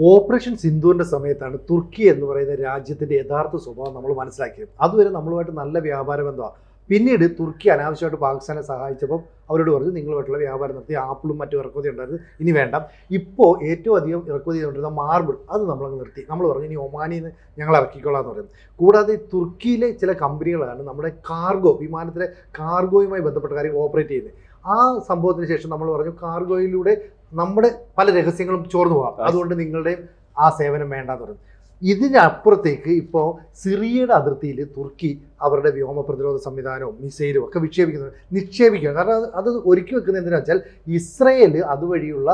Operation സിന്ദൂറിൻ്റെ സമയത്താണ് തുർക്കി എന്ന് പറയുന്ന രാജ്യത്തിൻ്റെ യഥാർത്ഥ സ്വഭാവം നമ്മൾ മനസ്സിലാക്കിയത്. അതുവരെ നമ്മളുമായിട്ട് നല്ല വ്യാപാര ബന്ധമാണ്. പിന്നീട് തുർക്കി അനാവശ്യമായിട്ട് പാകിസ്ഥാനെ സഹായിച്ചപ്പം അവരോട് പറഞ്ഞു നിങ്ങളുമായിട്ടുള്ള വ്യാപാരം നടത്തി ആപ്പിളും മറ്റും ഇറക്കുമതി ഉണ്ടായിരുന്നു, ഇനി വേണ്ട. ഇപ്പോൾ ഏറ്റവും അധികം ഇറക്കുമതി ചെയ്തുകൊണ്ടിരുന്ന മാർബിൾ അത് നമ്മളങ്ങ് നിർത്തി. നമ്മൾ പറഞ്ഞു ഇനി ഒമാനിൽ നിന്ന് ഞങ്ങൾ ഇറക്കിക്കൊള്ളാം എന്ന് പറയുന്നത്. കൂടാതെ തുർക്കിയിലെ ചില കമ്പനികളാണ് നമ്മുടെ കാർഗോ, വിമാനത്തിലെ കാർഗോയുമായി ബന്ധപ്പെട്ട കാര്യം ഓപ്പറേറ്റ് ചെയ്യുന്നത്. ആ സംഭവത്തിന് ശേഷം നമ്മൾ പറഞ്ഞു കാർഗോയിലൂടെ നമ്മുടെ പല രഹസ്യങ്ങളും ചോർന്നു പോകാം, അതുകൊണ്ട് നിങ്ങളുടെ ആ സേവനം വേണ്ടെന്ന് പറഞ്ഞു. ഇതിനപ്പുറത്തേക്ക് ഇപ്പോൾ സിറിയയുടെ അതിർത്തിയിൽ തുർക്കി അവരുടെ വ്യോമ പ്രതിരോധ സംവിധാനവും മിസൈലും ഒക്കെ നിക്ഷേപിക്കുക. കാരണം അത് ഒരുക്കി വെക്കുന്നത് എന്തിനാ വെച്ചാൽ ഇസ്രയേൽ അതുവഴിയുള്ള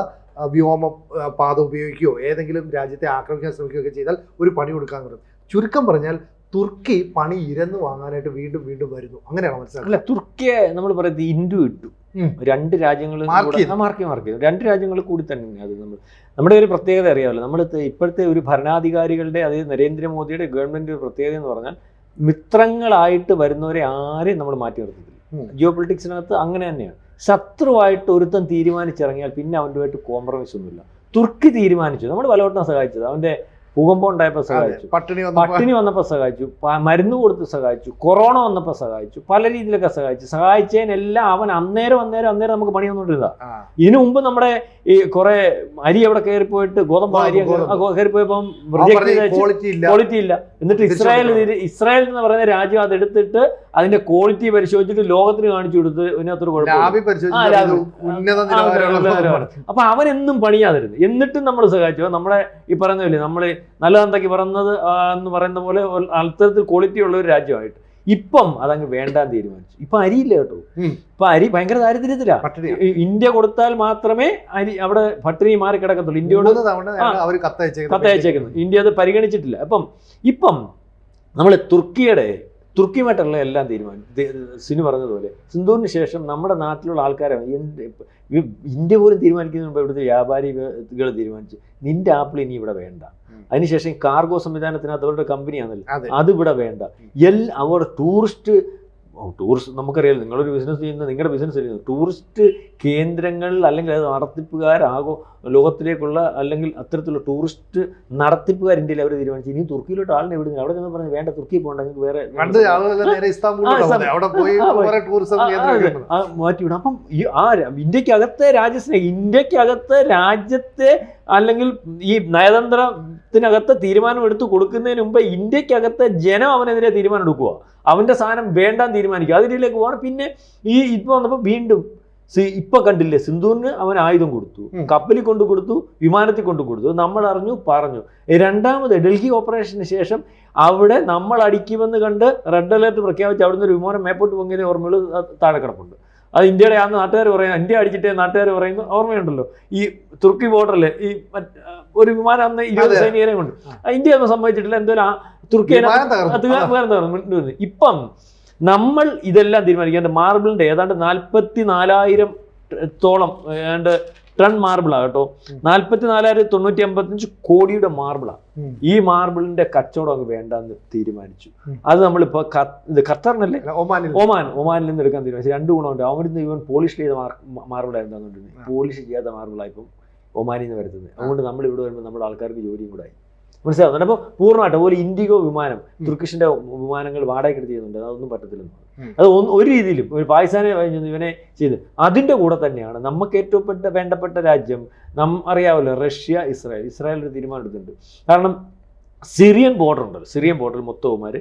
വ്യോമ പാത ഉപയോഗിക്കുകയോ ഏതെങ്കിലും രാജ്യത്തെ ആക്രമിക്കാൻ ശ്രമിക്കുകയൊക്കെ ചെയ്താൽ ഒരു പണി കൊടുക്കാമെന്ന് പറഞ്ഞു. ചുരുക്കം പറഞ്ഞാൽ തുർക്കി പണി ഇരന്ന് വാങ്ങാനായിട്ട് വീണ്ടും വീണ്ടും വരുന്നു. അങ്ങനെയാണോ മനസ്സിലാക്കുക? അല്ല, തുർക്കിയെ നമ്മൾ പറയുന്നത് ഇന്റു ഇട്ടു. രണ്ട് രാജ്യങ്ങൾ മാർക്ക് രണ്ട് രാജ്യങ്ങൾ കൂടി തന്നെ. അത് നമ്മുടെ ഒരു പ്രത്യേകത അറിയാമല്ലോ, നമ്മൾ ഇപ്പോഴത്തെ ഒരു ഭരണാധികാരികളുടെ, അതായത് നരേന്ദ്രമോദിയുടെ ഗവൺമെന്റ് പ്രത്യേകത എന്ന് പറഞ്ഞാൽ മിത്രങ്ങളായിട്ട് വരുന്നവരെ ആരെയും നമ്മൾ മാറ്റി നിർത്തത്തില്ല. ജിയോ പൊളിറ്റിക്സിനകത്ത് അങ്ങനെ തന്നെയാണ്. ശത്രുവായിട്ട് ഒരുത്തൻ തീരുമാനിച്ചിറങ്ങിയാൽ പിന്നെ അവൻ്റെതായിട്ട് കോംപ്രമൈസ് ഒന്നുമില്ല. തുർക്കി തീരുമാനിച്ചു, നമ്മൾ പലവട്ടം സഹായിച്ചത്. അവൻ്റെ ഭൂകമ്പം ഉണ്ടായപ്പോൾ സഹായിച്ചു, പട്ടിണി വന്നപ്പോൾ സഹായിച്ചു, മരുന്ന് കൊടുത്ത് സഹായിച്ചു, കൊറോണ വന്നപ്പോൾ സഹായിച്ചു, പല രീതിയിലൊക്കെ സഹായിച്ചതിനെല്ലാം അവൻ അന്നേരം നമുക്ക് പണി വന്നുകൊണ്ടിരുന്നതാ. ഇതിനു മുമ്പ് നമ്മുടെ ഈ കുറെ അരി എവിടെ കയറിപ്പോയിട്ട് ഗോതമ്പ് അരി കയറിപ്പോയപ്പം ക്വാളിറ്റി ഇല്ല. എന്നിട്ട് ഇസ്രായേൽ എന്ന് പറയുന്ന രാജ്യം അതെടുത്തിട്ട് അതിന്റെ ക്വാളിറ്റി പരിശോധിച്ചിട്ട് ലോകത്തിന് കാണിച്ചു കൊടുത്ത് ഇതിനകത്തൊരു കുഴപ്പമില്ല. അപ്പൊ അവനെന്നും പണിയാതിരുന്നു. എന്നിട്ടും നമ്മൾ സഹായിച്ചു. നമ്മളെ ഈ പറയുന്നില്ലേ, നമ്മള് നല്ലതെന്തൊക്കെ പറയുന്നത് എന്ന് പറയുന്ന പോലെ അത്തരത്തിൽ ക്വാളിറ്റി ഉള്ള ഒരു രാജ്യമായിട്ട് ഇപ്പം അതങ്ങ് വേണ്ടാൻ തീരുമാനിച്ചു. ഇപ്പൊ അരിയില്ല കേട്ടോ. ഇപ്പൊ അരി ഭയങ്കര ദാരിദ്ര്യത്തിലാ. ഇന്ത്യ കൊടുത്താൽ മാത്രമേ അരി അവിടെ പട്ടിണി മാറി കിടക്കത്തുള്ളൂ. ഇന്ത്യയോട് കത്തയച്ചേക്കുന്നു. ഇന്ത്യ അത് പരിഗണിച്ചിട്ടില്ല. ഇപ്പം നമ്മൾ തുർക്കിയുമായിട്ടുള്ള എല്ലാം തീരുമാനിച്ചു. സിനു പറഞ്ഞതുപോലെ സിന്ധൂറിന് ശേഷം നമ്മുടെ നാട്ടിലുള്ള ആൾക്കാരെ ഇന്ത്യ പോലും തീരുമാനിക്കുന്നതിന് മുമ്പ് ഇവിടുത്തെ വ്യാപാരികൾ തീരുമാനിച്ചു നിന്റെ ആപ്പിൾ ഇനി ഇവിടെ വേണ്ട. അതിനുശേഷം കാർഗോ സംവിധാനത്തിനകത്ത് അവരുടെ കമ്പനിയാണല്ലോ, അതിവിടെ വേണ്ട. അവർ ടൂറിസ്റ്റ് നമുക്കറിയാലോ, നിങ്ങളൊരു ബിസിനസ് ചെയ്യുന്ന, നിങ്ങളുടെ ബിസിനസ് ചെയ്യുന്നത് ടൂറിസ്റ്റ് കേന്ദ്രങ്ങളിൽ അല്ലെങ്കിൽ അത് നടത്തിപ്പുകാരാകോ ലോകത്തിലേക്കുള്ള അല്ലെങ്കിൽ അത്തരത്തിലുള്ള ടൂറിസ്റ്റ് നടത്തിപ്പുകാർ ഇന്ത്യയിൽ അവർ തീരുമാനിച്ചു ഇനി തുർക്കിയിലോട്ട് ആളിനെ വിടുന്നില്ല. അവിടെ നിന്ന് പറഞ്ഞ് വേണ്ട, തുർക്കി പോകണ്ട, നിങ്ങൾക്ക് വേറെ മാറ്റിവിടും. അപ്പം ഇന്ത്യക്കകത്തെ രാജ്യത്തെ അല്ലെങ്കിൽ ഈ നയതന്ത്രത്തിനകത്ത് തീരുമാനം എടുത്ത് കൊടുക്കുന്നതിന് മുമ്പ് ഇന്ത്യക്കകത്തെ ജനം അവനെതിരെ തീരുമാനം എടുക്കുക. അവന്റെ സാധനം വേണ്ടാൻ തീരുമാനിക്കുക. അതിലേക്ക് പോവാണ്. പിന്നെ ഇപ്പൊ വന്നപ്പോൾ വീണ്ടും ഇപ്പൊ കണ്ടില്ലേ, സിന്ധൂറിന് അവൻ ആയുധം കൊടുത്തു, കപ്പലിൽ കൊണ്ടു കൊടുത്തു, വിമാനത്തിൽ കൊണ്ടു കൊടുത്തു. നമ്മൾ അറിഞ്ഞു, പറഞ്ഞു. രണ്ടാമത് ഡൽഹി ഓപ്പറേഷന് ശേഷം അവിടെ നമ്മൾ അടിക്കുമെന്ന് കണ്ട് റെഡ് അലേർട്ട് പ്രഖ്യാപിച്ച് അവിടുന്ന് ഒരു വിമാനം മേപ്പോട്ട് പൊങ്ങിയത് ഓർമ്മകൾ താഴെ കിടപ്പുണ്ട്. അത് ഇന്ത്യയുടെ ആണെന്ന് നാട്ടുകാർ പറയുന്നത്, ഇന്ത്യ അടിച്ചിട്ടേ നാട്ടുകാർ പറയുന്നു. ഓർമ്മയുണ്ടല്ലോ, ഈ തുർക്കി ബോർഡറിൽ ഈ ഒരു വിമാനം അന്ന് 20 സൈനികരെ കൊണ്ട് ഇന്ത്യ ഒന്നും സംഭവിച്ചിട്ടില്ല. എന്തായാലും തുർക്കിയെ തകർന്നു. ഇപ്പം നമ്മൾ ഇതെല്ലാം തീരുമാനിക്കേണ്ട മാർബിളിന്റെ ഏതാണ്ട് 44,000 ഏതാണ്ട് ടൺ മാർബിളാണ് കേട്ടോ. 44,955 കോടിയുടെ മാർബിളാണ്. ഈ മാർബിളിന്റെ കച്ചവടം അങ്ങ് വേണ്ടെന്ന് തീരുമാനിച്ചു. അത് നമ്മളിപ്പോ ഖത്തറിനല്ലേ, ഒമാനിൽ നിന്ന് എടുക്കാൻ തീരുമാനിച്ചു. 2 ഗുണമുണ്ട്. അവിടുന്ന് ഇവൻ പോളിഷ് ചെയ്ത മാർബിളായിരുന്നു തന്നിട്ടുണ്ട്. പോളിഷ് ചെയ്യാത്ത മാർബിളായിപ്പം ഒമാനിൽ നിന്ന് വരുത്തുന്നത്. അതുകൊണ്ട് നമ്മൾ ഇവിടെ വരുമ്പോൾ നമ്മുടെ ആൾക്കാർക്ക് ജോലിയും കൂടെ ആയി. മനസ്സിലാവുന്നുണ്ട്. അപ്പോൾ പൂർണ്ണമായിട്ട് പോലെ ഇൻഡിഗോ വിമാനം തുർക്കിഷിന്റെ വിമാനങ്ങൾ വാടകയ്ക്ക് എടുത്ത് ചെയ്യുന്നുണ്ട്. അതൊന്നും പറ്റത്തില്ലെന്ന്. അത് ഒരു രീതിയിലും ഒരു പാകിസ്ഥാനെ ഇവനെ ചെയ്ത് അതിൻ്റെ കൂടെ തന്നെയാണ് നമുക്ക് ഏറ്റവും വേണ്ടപ്പെട്ട രാജ്യം അറിയാമല്ലോ, റഷ്യ, ഇസ്രായേൽ ഒരു തീരുമാനം എടുത്തിട്ടുണ്ട്. കാരണം സിറിയൻ ബോർഡർ ഉണ്ടല്ലോ, സിറിയൻ ബോർഡറിൽ മൊത്തവുമാർ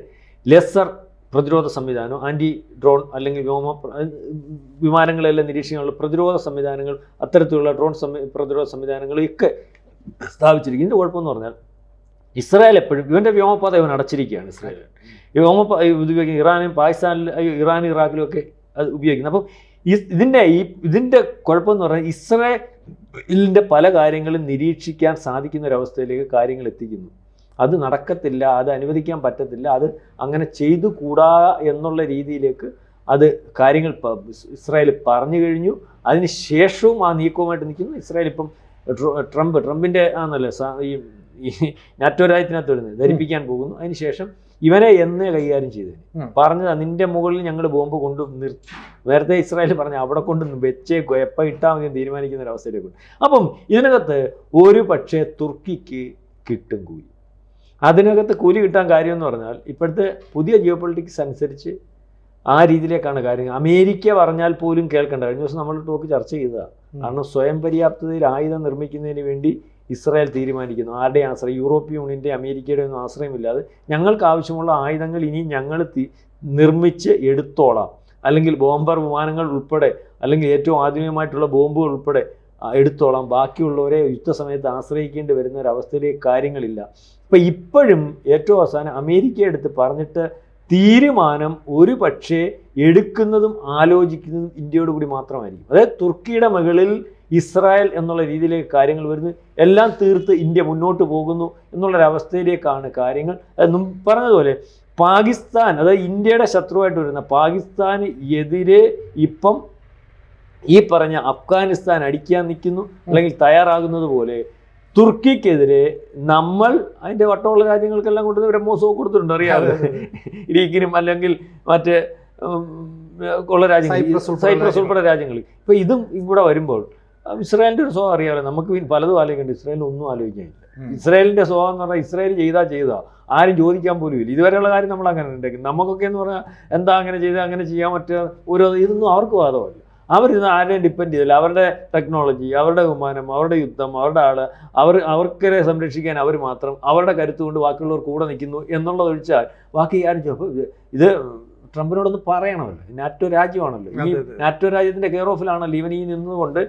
ലെസർ പ്രതിരോധ സംവിധാനം, ആൻറ്റി ഡ്രോൺ അല്ലെങ്കിൽ വിമാനങ്ങളെല്ലാം നിരീക്ഷിക്കാനുള്ള പ്രതിരോധ സംവിധാനങ്ങൾ, അത്തരത്തിലുള്ള ഡ്രോൺ പ്രതിരോധ സംവിധാനങ്ങളൊക്കെ സ്ഥാപിച്ചിരിക്കും. ഇതിൻ്റെ കുഴപ്പമെന്ന് പറഞ്ഞാൽ ഇസ്രായേൽ എപ്പോഴും ഇവൻ്റെ വ്യോമപാത ഇവൻ അടച്ചിരിക്കുകയാണ്. ഇസ്രായേൽ ഈ ഉപയോഗിക്കുന്നത് ഇറാനും ഇറാഖിലും ഒക്കെ അത് ഉപയോഗിക്കുന്നത്. അപ്പം ഇതിൻ്റെ കുഴപ്പമെന്ന് പറഞ്ഞാൽ ഇസ്രായേലിൻ്റെ പല കാര്യങ്ങളും നിരീക്ഷിക്കാൻ സാധിക്കുന്ന ഒരവസ്ഥയിലേക്ക് കാര്യങ്ങൾ എത്തിക്കുന്നു. അത് നടക്കത്തില്ല, അത് അനുവദിക്കാൻ പറ്റത്തില്ല, അത് അങ്ങനെ ചെയ്തു കൂടാ എന്നുള്ള രീതിയിലേക്ക് അത് കാര്യങ്ങൾ ഇസ്രായേൽ പറഞ്ഞു കഴിഞ്ഞു. അതിന് ശേഷവും ആ നീക്കവുമായിട്ട് നിൽക്കുന്നു. ഇസ്രായേൽ ഇപ്പം ട്രംപിൻ്റെ ആണല്ലോ ഈ നാറ്റോ രാജ്യത്തിനകത്ത് വരുന്നത് ധരിപ്പിക്കാൻ പോകുന്നു. അതിനുശേഷം ഇവനെ എന്നേ കൈകാര്യം ചെയ്തത് പറഞ്ഞതാ, നിന്റെ മുകളിൽ ഞങ്ങൾ ബോംബ് കൊണ്ട് നിർത്തി. നേരത്തെ ഇസ്രായേൽ പറഞ്ഞ അവിടെ കൊണ്ട് വെച്ചേക്കോ, എപ്പോൾ ഇട്ടാൽ മതി തീരുമാനിക്കുന്ന ഒരു അവസ്ഥയിലേക്ക്. അപ്പം ഇതിനകത്ത് ഒരു പക്ഷേ തുർക്കിക്ക് കിട്ടും കൂലി. അതിനകത്ത് കൂലി കിട്ടാൻ കാര്യം എന്ന് പറഞ്ഞാൽ ഇപ്പോഴത്തെ പുതിയ ജിയോ പൊളിറ്റിക്സ് അനുസരിച്ച് ആ രീതിയിലേക്കാണ് കാര്യങ്ങൾ. അമേരിക്ക പറഞ്ഞാൽ പോലും കേൾക്കേണ്ട. കഴിഞ്ഞ ദിവസം നമ്മൾ ടോക്ക് ചർച്ച ചെയ്തതാണ്. കാരണം സ്വയം പര്യാപ്തതയിൽ ആയുധം നിർമ്മിക്കുന്നതിന് വേണ്ടി ഇസ്രായേൽ തീരുമാനിക്കുന്നു. ആരുടെ ആശ്രയം? യൂറോപ്യൻ യൂണിയൻ്റെ അമേരിക്കയുടെ ഒന്നും ആശ്രയമില്ലാതെ ഞങ്ങൾക്ക് ആവശ്യമുള്ള ആയുധങ്ങൾ ഇനി ഞങ്ങൾ നിർമ്മിച്ച് എടുത്തോളാം, അല്ലെങ്കിൽ ബോംബർ വിമാനങ്ങൾ ഉൾപ്പെടെ, അല്ലെങ്കിൽ ഏറ്റവും ആധുനികമായിട്ടുള്ള ബോംബുകൾ ഉൾപ്പെടെ എടുത്തോളാം, ബാക്കിയുള്ളവരെ യുദ്ധസമയത്ത് ആശ്രയിക്കേണ്ടി വരുന്ന ഒരവസ്ഥയിലേക്ക് കാര്യങ്ങളില്ല. അപ്പം ഇപ്പോഴും ഏറ്റവും അവസാനം അമേരിക്ക എടുത്ത് പറഞ്ഞിട്ട് തീരുമാനം ഒരു പക്ഷേ എടുക്കുന്നതും ആലോചിക്കുന്നതും ഇന്ത്യയോട് കൂടി മാത്രമായിരിക്കും. അതായത് തുർക്കിയുടെ മുകളിൽ ഇസ്രായേൽ എന്നുള്ള രീതിയിലേക്ക് കാര്യങ്ങൾ വരുന്നു, എല്ലാം തീർത്ത് ഇന്ത്യ മുന്നോട്ട് പോകുന്നു എന്നുള്ളൊരവസ്ഥയിലേക്കാണ് കാര്യങ്ങൾ. പറഞ്ഞതുപോലെ പാകിസ്ഥാൻ, അതായത് ഇന്ത്യയുടെ ശത്രുവായിട്ട് വരുന്ന പാകിസ്ഥാന് എതിരെ ഇപ്പം ഈ പറഞ്ഞ അഫ്ഗാനിസ്ഥാൻ അടിക്കാൻ നിൽക്കുന്നു, അല്ലെങ്കിൽ തയ്യാറാകുന്നത് പോലെ തുർക്കിക്കെതിരെ നമ്മൾ അതിൻ്റെ വട്ടമുള്ള രാജ്യങ്ങൾക്കെല്ലാം കൊണ്ടുവന്ന് ബ്രഹ്മോസോ കൊടുത്തിട്ടുണ്ട്, അറിയാതെ ഇരിക്കും, അല്ലെങ്കിൽ മറ്റേ ഉള്ള രാജ്യങ്ങൾ, സൈപ്രസ് ഉൾപ്പെടെ രാജ്യങ്ങൾ. ഇപ്പോൾ ഇതും ഇവിടെ വരുമ്പോൾ ഇസ്രായേലിൻ്റെ ഒരു സ്വഭാവം അറിയാമല്ലോ. നമുക്ക് പലതും ആലോചിക്കേണ്ട, ഇസ്രായേലിന് ഒന്നും ആലോചിക്കാനില്ല. ഇസ്രായേലിൻ്റെ സ്വഭാവം എന്ന് പറഞ്ഞാൽ ഇസ്രായേൽ ചെയ്താൽ ആരും ചോദിക്കാൻ പോലും ഇല്ല. ഇതുവരെയുള്ള കാര്യം നമ്മൾ അങ്ങനെ ഉണ്ടാക്കി. നമുക്കൊക്കെ എന്ന് പറഞ്ഞാൽ എന്താ അങ്ങനെ ചെയ്താൽ അങ്ങനെ ചെയ്യാൻ പറ്റുക, ഓരോ ഇതൊന്നും അവർക്ക് വാദമല്ല. അവരിന്ന് ആരെയും ഡിപ്പെൻഡ് ചെയ്തില്ല. അവരുടെ ടെക്നോളജി, അവരുടെ വിമാനം, അവരുടെ യുദ്ധം, അവരുടെ ആൾ, അവർക്കരെ സംരക്ഷിക്കാൻ അവർ മാത്രം, അവരുടെ കരുത്ത് കൊണ്ട് ബാക്കിയുള്ളവർ കൂടെ നിൽക്കുന്നു എന്നുള്ളതൊഴിച്ചാൽ ബാക്കി ആരും. അപ്പോൾ ഇത് ട്രംപിനോടൊന്ന് പറയണമല്ലോ. നാറ്റോ രാജ്യമാണല്ലോ, ഈ നാറ്റോ രാജ്യത്തിൻ്റെ കെയർ ഓഫിലാണല്ലോ ഇവൻ ഈ നിന്നുകൊണ്ട്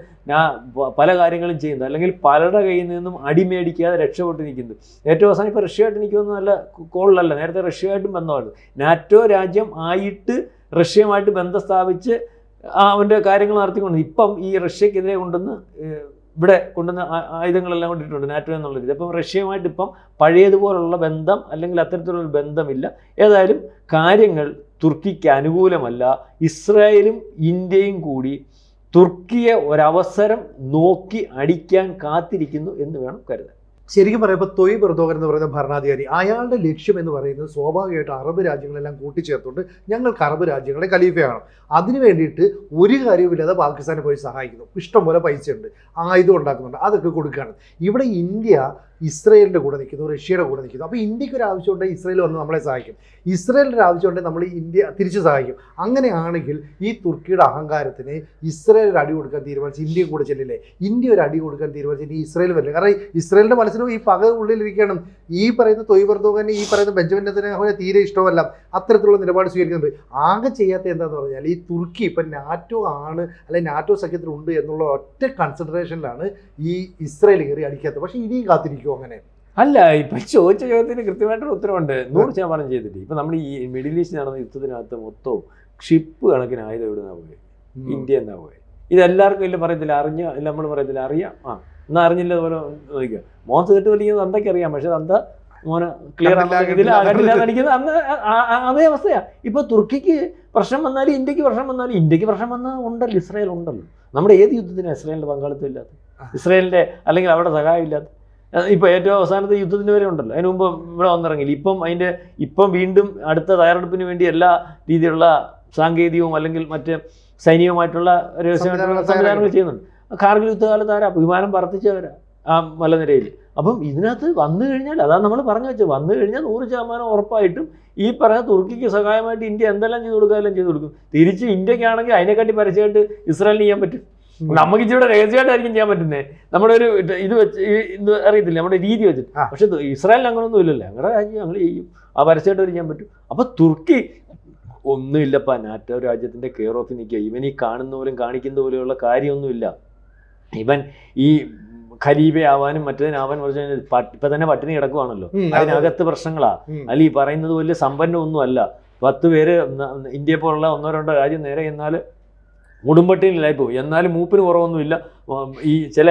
പല കാര്യങ്ങളും ചെയ്യുന്നത്, അല്ലെങ്കിൽ പലരുടെ കയ്യിൽ നിന്നും അടിമേടിക്കാതെ രക്ഷപ്പെട്ട് നിൽക്കുന്നത്. ഏറ്റവും അവസാനം ഇപ്പോൾ റഷ്യയായിട്ട് നിൽക്കുമെന്ന് നല്ല കോളിലല്ല, നേരത്തെ റഷ്യയായിട്ടും ബന്ധമായിരുന്നു. നാറ്റോ രാജ്യം ആയിട്ട് റഷ്യയുമായിട്ട് ബന്ധം സ്ഥാപിച്ച് അവൻ്റെ കാര്യങ്ങൾ നടത്തിക്കൊണ്ട് ഇപ്പം ഈ റഷ്യക്കെതിരെ കൊണ്ടുവന്ന് ഇവിടെ കൊണ്ടുവന്ന് ആയുധങ്ങളെല്ലാം കൊണ്ടിട്ടുണ്ട് നാറ്റോ എന്നുള്ള രീതി. അപ്പം റഷ്യയുമായിട്ട് ഇപ്പം പഴയതുപോലുള്ള ബന്ധം, അല്ലെങ്കിൽ അത്തരത്തിലുള്ള ബന്ധമില്ല. ഏതായാലും കാര്യങ്ങൾ തുർക്കിക്ക് അനുകൂലമല്ല. ഇസ്രായേലും ഇന്ത്യയും കൂടി തുർക്കിയെ ഒരവസരം നോക്കി അടിക്കാൻ കാത്തിരിക്കുന്നു എന്ന് വേണം കരുതാൻ. ശരിക്കും പറയുമ്പോൾ തൊയ്ബ് എർദോഗൻ എന്ന് പറയുന്ന ഭരണാധികാരി, അയാളുടെ ലക്ഷ്യം എന്ന് പറയുന്നത് സ്വാഭാവികമായിട്ട് അറബ് രാജ്യങ്ങളെല്ലാം കൂട്ടിച്ചേർത്തുകൊണ്ട് ഞങ്ങൾക്ക് അറബ് രാജ്യങ്ങളുടെ ഖലീഫയാണ്. അതിനു വേണ്ടിയിട്ട് ഒരു കാര്യവുമില്ലാതെ പാകിസ്ഥാനെ പോയി സഹായിക്കുന്നു. ഇഷ്ടംപോലെ പൈസയുണ്ട്, ആയുധം ഉണ്ടാക്കുന്നുണ്ട്, അതൊക്കെ കൊടുക്കുകയാണ്. ഇവിടെ ഇന്ത്യ ഇസ്രയേലിൻ്റെ കൂടെ നിൽക്കുന്നു, റഷ്യയുടെ കൂടെ നിൽക്കുന്നു. അപ്പോൾ ഇന്ത്യക്ക് ഒരു ആവശ്യമുണ്ടെങ്കിൽ ഇസ്രയേൽ വന്ന് നമ്മളെ സഹായിക്കും, ഇസ്രയേലിൻ്റെ ആവശ്യമുണ്ടെങ്കിൽ നമ്മൾ ഇന്ത്യ തിരിച്ച് സഹായിക്കും. അങ്ങനെയാണെങ്കിൽ ഈ തുർക്കിയുടെ അഹങ്കാരത്തിന് ഇസ്രയേൽ ഒരു അടി കൊടുക്കാൻ തീരുമാനിച്ച് ഇന്ത്യയും കൂടെ ചെല്ലില്ലേ? ഇന്ത്യ ഒരു അടി കൊടുക്കാൻ തീരുമാനിച്ചിട്ട് ഈ ഇസ്രയേൽ വരില്ല. കാരണം ഇസ്രയേലിൻ്റെ മനസ്സിലും ഈ പക ഉള്ളിലിരിക്കണം. ഈ പറയുന്ന തൊയ്ബ് എർദോഗന്, ഈ പറയുന്ന ബെഞ്ചമിൻ നെതന്യാഹുവിനെ തീരെ ഇഷ്ടമല്ല, അത്തരത്തിലുള്ള നിലപാട് സ്വീകരിക്കുന്നുണ്ട്. ആകെ ചെയ്യാത്ത എന്താണെന്ന് പറഞ്ഞാൽ ഈ തുർക്കി ഇപ്പം നാറ്റോ ആണ്, അല്ലെങ്കിൽ നാറ്റോ സഖ്യത്തിലുണ്ട് എന്നുള്ള ഒറ്റ കൺസിഡറേഷനിലാണ് ഈ ഇസ്രയേൽ കയറി അടിക്കാത്തത്. പക്ഷേ ഇനിയും കാത്തിരിക്കും. അങ്ങനെ അല്ല, ഇപ്പം ചോദിച്ച ചോദ്യത്തിന് കൃത്യമായിട്ടൊരു ഉത്തരവുണ്ട്. 100% ചെയ്തിട്ട്. ഇപ്പം നമ്മൾ ഈ മിഡിൽ ഈസ്റ്റ് നടന്ന യുദ്ധത്തിനകത്ത് മൊത്തവും ഷിപ്പ് കണക്കിന് ആയുധം എവിടുന്നാണ് പോയത്? ഇന്ത്യ എന്നാ പോയത്. ഇതെല്ലാവർക്കും ഇല്ല പറയത്തില്ല, അറിഞ്ഞ ഇല്ല, നമ്മൾ പറയത്തില്ല, അറിയാം. എന്നാൽ അറിഞ്ഞില്ല പോലെ നോക്കുക. മോത്ത് കെട്ട് വലിക്കുന്നത് അന്തയ്ക്ക് അറിയാം, പക്ഷെ അന്ത മോനെ ക്ലിയർ ഇതിൽ അകട്ടില്ലാതെ അടിക്കുന്നത് അന്ന് അതേ അവസ്ഥയാണ്. ഇപ്പോൾ തുർക്കിക്ക് പ്രശ്നം വന്നാലും ഇന്ത്യക്ക് പ്രശ്നം വന്നാലും, ഇന്ത്യക്ക് പ്രശ്നം വന്നാൽ ഉണ്ടല്ലോ, ഇസ്രായേൽ ഉണ്ടല്ലോ. നമ്മുടെ ഏത് യുദ്ധത്തിനാണ് ഇസ്രായേലിൻ്റെ പങ്കാളിത്തം ഇല്ലാത്ത, ഇസ്രായേലിൻ്റെ അല്ലെങ്കിൽ അവിടെ സഹായം ഇല്ലാത്ത? ഇപ്പോൾ ഏറ്റവും അവസാനത്തെ യുദ്ധത്തിന് വരെ ഉണ്ടല്ലോ. അതിന് മുമ്പ് ഇവിടെ വന്നിറങ്ങില്ല. ഇപ്പം വീണ്ടും അടുത്ത തയ്യാറെടുപ്പിന് വേണ്ടി എല്ലാ രീതിയിലുള്ള സാങ്കേതികവും അല്ലെങ്കിൽ മറ്റ് സൈനികമായിട്ടുള്ള രഹസ്യമായിട്ടുള്ള സംവിധാനങ്ങൾ ചെയ്യുന്നുണ്ട്. കാർഗിൽ യുദ്ധകാലത്ത് ആരാ വിമാനം പറത്തിച്ചവരാ ആ മലനിരയിൽ. അപ്പം ഇതിനകത്ത് വന്നു കഴിഞ്ഞാൽ, അതാണ് നമ്മൾ പറഞ്ഞു വെച്ചത്, വന്നു കഴിഞ്ഞാൽ 100% ഉറപ്പായിട്ടും ഈ പറയുന്ന തുർക്കിക്ക് സഹായമായിട്ട് ഇന്ത്യ എന്തെല്ലാം ചെയ്ത് കൊടുക്കുക, എല്ലാം ചെയ്ത് കൊടുക്കും. തിരിച്ച് ഇന്ത്യക്കാണെങ്കിൽ അതിനെക്കാട്ടി പരസ്യമായിട്ട് ഇസ്രായേലിന് ചെയ്യാൻ പറ്റും. നമുക്ക് ഇച്ചിരി രഹസ്യമായിട്ടായിരിക്കും ചെയ്യാൻ പറ്റുന്നത്, നമ്മുടെ ഒരു ഇത് വെച്ച് ഇത് അറിയത്തില്ല, നമ്മുടെ രീതി വെച്ചിട്ട്. പക്ഷെ ഇസ്രായേലിന് അങ്ങനെയൊന്നും ഇല്ലല്ലോ, ഞങ്ങളുടെ രാജ്യം ഞങ്ങൾ ചെയ്യും, ആ പരസ്യമായിട്ട് ചെയ്യാൻ പറ്റും. അപ്പോൾ തുർക്കി ഒന്നുമില്ലപ്പാ, നാറ്റോ രാജ്യത്തിൻ്റെ കെയർ ഓഫിൽ നിൽക്കുക. ഇവൻ ഈ കാണുന്ന പോലും കാണിക്കുന്ന പോലെയുള്ള കാര്യമൊന്നുമില്ല. ഇവൻ ഈ ഖലീഫയാവാനും മറ്റേതിനാവാനും കുറച്ച് ഇപ്പം തന്നെ പട്ടിണി കിടക്കുവാണല്ലോ. അതിനകത്ത് പ്രശ്നങ്ങളാ. അല്ല ഈ പറയുന്നത് വലിയ സമ്പന്നമൊന്നും അല്ല. 10 പേര് ഇന്ത്യയെ പോലുള്ള 1-2 രാജ്യം നേരെ എന്നാൽ കുടുംബട്ടിനിലായി പോകും. എന്നാലും മൂപ്പിന് കുറവൊന്നുമില്ല. ഈ ചില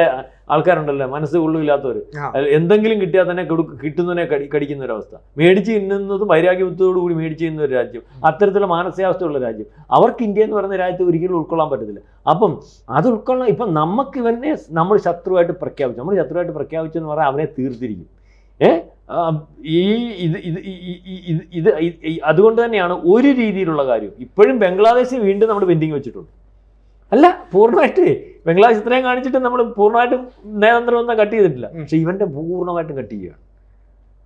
ആൾക്കാരുണ്ടല്ലോ മനസ്സ് കൊള്ളുമില്ലാത്തവർ, എന്തെങ്കിലും കിട്ടിയാൽ തന്നെ കിട്ടുന്നതിനെ കടിക്കുന്ന ഒരവസ്ഥ, മേടിച്ച് തിന്നുന്നതും വൈരാഗ്യത്തോടു കൂടി മേടിച്ച് തിന്ന ഒരു രാജ്യം, അത്തരത്തിലുള്ള മാനസികാവസ്ഥയുള്ള രാജ്യം. അവർക്ക് ഇന്ത്യ എന്ന് പറയുന്ന രാജ്യത്ത് ഒരിക്കലും ഉൾക്കൊള്ളാൻ പറ്റത്തില്ല. അപ്പം അത് ഉൾക്കൊള്ളാൻ ഇപ്പം നമുക്ക് ഇവനെ നമ്മൾ ശത്രുവായിട്ട് പ്രഖ്യാപിച്ചു. നമ്മൾ ശത്രുവായിട്ട് പ്രഖ്യാപിച്ചെന്ന് പറഞ്ഞാൽ അവനെ തീർത്തിരിക്കും. ഈ ഇത് ഇത് ഇത് ഇത് അതുകൊണ്ട് തന്നെയാണ് ഒരു രീതിയിലുള്ള കാര്യം ഇപ്പോഴും ബംഗ്ലാദേശ് വീണ്ടും നമ്മൾ പെൻഡിങ് വെച്ചിട്ടുണ്ട്. അല്ല, പൂർണ്ണമായിട്ട് ബംഗ്ലാദേശ് ഇത്രയും കാണിച്ചിട്ട് നമ്മൾ പൂർണ്ണമായിട്ടും നയതന്ത്രം ഒന്നും കട്ട് ചെയ്തിട്ടില്ല. പക്ഷെ ഇവൻ്റെ പൂർണ്ണമായിട്ടും കട്ട് ചെയ്യുകയാണ്.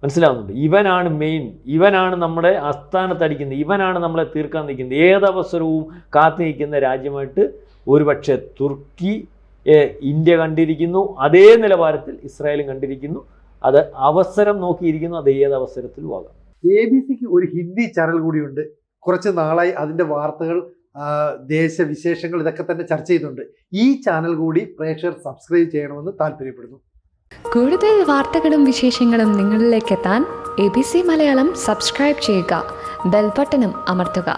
മനസ്സിലാവുന്നുണ്ട്? ഇവനാണ് മെയിൻ, ഇവനാണ് നമ്മുടെ ആസ്ഥാനത്തടിക്കുന്നത്, ഇവനാണ് നമ്മളെ തീർക്കാൻ നിൽക്കുന്നത്. ഏതവസരവും കാത്തു നിൽക്കുന്ന രാജ്യമായിട്ട് ഒരുപക്ഷെ തുർക്കി, ഇന്ത്യ കണ്ടിരിക്കുന്നു. അതേ നിലവാരത്തിൽ ഇസ്രായേലും കണ്ടിരിക്കുന്നു. അത് അവസരം നോക്കിയിരിക്കുന്നു. അത് ഏത് അവസരത്തിലും ആകാം. ABC-ക്ക് ഒരു ഹിന്ദി ചാനൽ കൂടിയുണ്ട്. കുറച്ച് നാളായി അതിൻ്റെ വാർത്തകൾ, ദേശവിശേഷങ്ങൾ ഇതൊക്കെ തന്നെ ചർച്ച ചെയ്യുന്നുണ്ട്. ഈ ചാനൽ കൂടി പ്രേക്ഷകർ സബ്സ്ക്രൈബ് ചെയ്യണമെന്ന് താല്പര്യപ്പെടുന്നു. കൂടുതൽ വാർത്തകളും വിശേഷങ്ങളും നിങ്ങളിലേക്ക് എത്താൻ ABC മലയാളം സബ്സ്ക്രൈബ് ചെയ്യുക, ബെൽ ബട്ടണും അമർത്തുക.